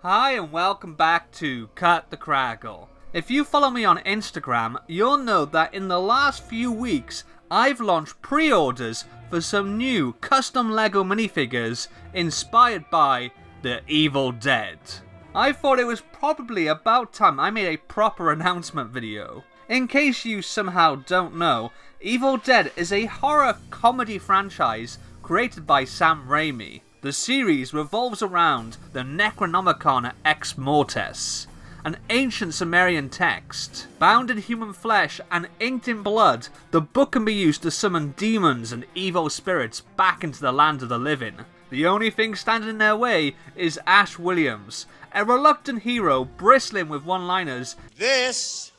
Hi and welcome back to Cut the Craggle. If you follow me on Instagram, you'll know that in the last few weeks I've launched pre-orders for some new custom LEGO minifigures inspired by The Evil Dead. I thought it was probably about time I made a proper announcement video. In case you somehow don't know, Evil Dead is a horror comedy franchise created by Sam Raimi. The series revolves around the Necronomicon Ex-Mortis, an ancient Sumerian text. Bound in human flesh and inked in blood, the book can be used to summon demons and evil spirits back into the land of the living. The only thing standing in their way is Ash Williams, a reluctant hero bristling with one-liners. This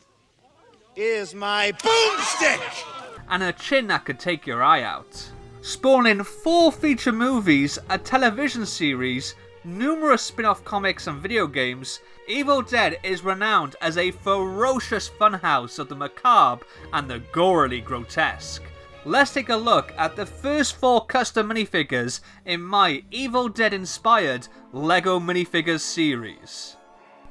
is my Boomstick! And a chin that could take your eye out. Spawning 4 feature movies, a television series, numerous spin-off comics and video games, Evil Dead is renowned as a ferocious funhouse of the macabre and the gorily grotesque. Let's take a look at the first 4 custom minifigures in my Evil Dead inspired LEGO minifigures series.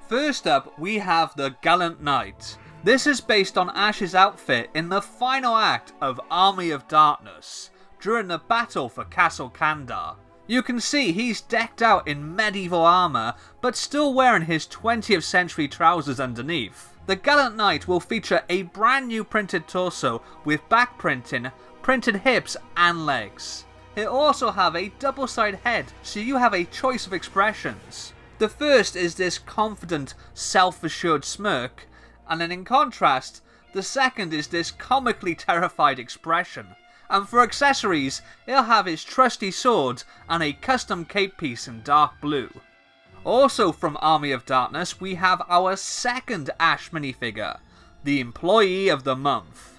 First up, we have the Gallant Knight. This is based on Ash's outfit in the final act of Army of Darkness, during the battle for Castle Kandar. You can see he's decked out in medieval armour, but still wearing his 20th century trousers underneath. The Gallant Knight will feature a brand new printed torso with back printing, printed hips and legs. He'll also have a double-sided head, so you have a choice of expressions. The first is this confident, self-assured smirk, and then in contrast, the second is this comically terrified expression. And for accessories, he'll have his trusty sword and a custom cape piece in dark blue. Also from Army of Darkness, we have our second Ash minifigure, the Employee of the Month.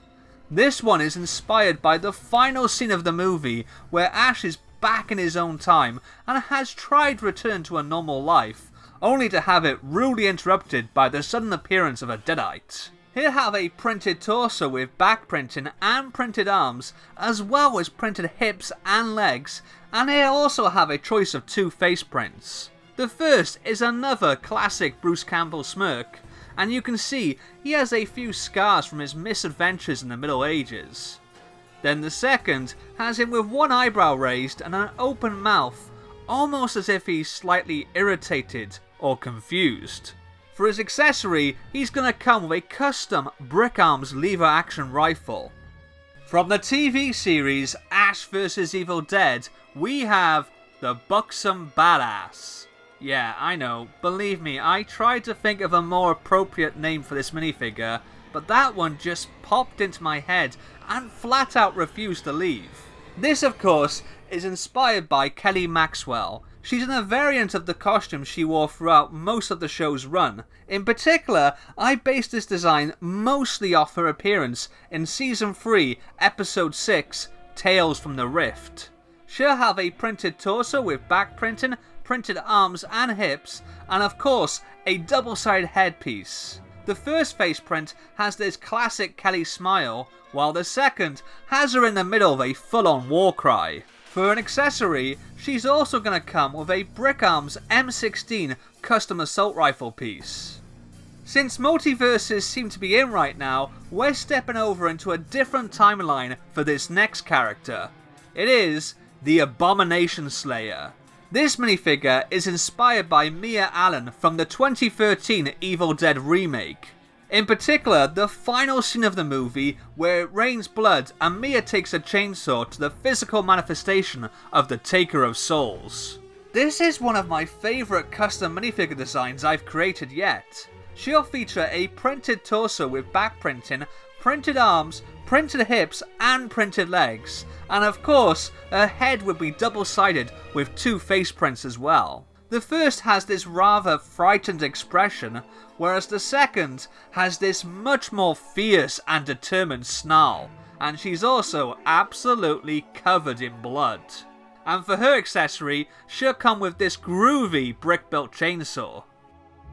This one is inspired by the final scene of the movie where Ash is back in his own time and has tried to return to a normal life, only to have it rudely interrupted by the sudden appearance of a Deadite. He'll have a printed torso with back printing and printed arms, as well as printed hips and legs, and he'll also have a choice of 2 face prints. The first is another classic Bruce Campbell smirk, and you can see he has a few scars from his misadventures in the Middle Ages. Then the second has him with one eyebrow raised and an open mouth, almost as if he's slightly irritated or confused. For his accessory, he's going to come with a custom Brick Arms lever action rifle. From the TV series Ash vs Evil Dead, we have the Buxom Badass. Yeah, I know, believe me, I tried to think of a more appropriate name for this minifigure, but that one just popped into my head and flat out refused to leave. This, of course, is inspired by Kelly Maxwell. She's in a variant of the costume she wore throughout most of the show's run. In particular, I based this design mostly off her appearance in Season 3, Episode 6, Tales from the Rift. She'll have a printed torso with back printing, printed arms and hips, and of course, a double-sided headpiece. The first face print has this classic Kelly smile, while the second has her in the middle of a full-on war cry. For an accessory, she's also going to come with a Brick Arms M16 custom assault rifle piece. Since multiverses seem to be in right now, we're stepping over into a different timeline for this next character. It is the Abomination Slayer. This minifigure is inspired by Mia Allen from the 2013 Evil Dead remake. In particular, the final scene of the movie where it rains blood and Mia takes a chainsaw to the physical manifestation of the Taker of Souls. This is one of my favourite custom minifigure designs I've created yet. She'll feature a printed torso with back printing, printed arms, printed hips and printed legs, and of course her head would be double-sided with 2 face prints as well. The first has this rather frightened expression, whereas the second has this much more fierce and determined snarl, and she's also absolutely covered in blood. And for her accessory, she'll come with this groovy brick-built chainsaw.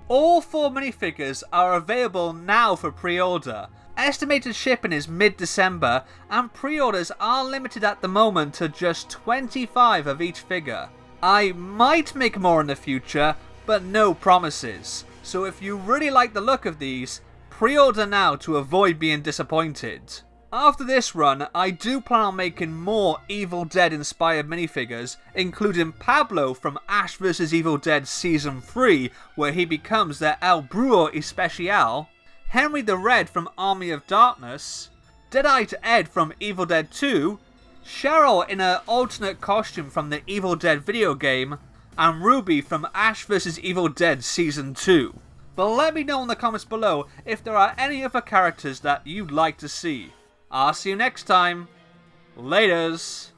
All 4 minifigures are available now for pre-order. Estimated shipping is mid-December, and pre-orders are limited at the moment to just 25 of each figure. I might make more in the future, but no promises. So if you really like the look of these, pre-order now to avoid being disappointed. After this run, I do plan on making more Evil Dead inspired minifigures, including Pablo from Ash vs Evil Dead Season 3, where he becomes the El Brujo Especial, Henry the Red from Army of Darkness, Deadite Ed from Evil Dead 2, Cheryl in an alternate costume from the Evil Dead video game, and Ruby from Ash vs Evil Dead Season 2. But let me know in the comments below if there are any other characters that you'd like to see. I'll see you next time. Laters.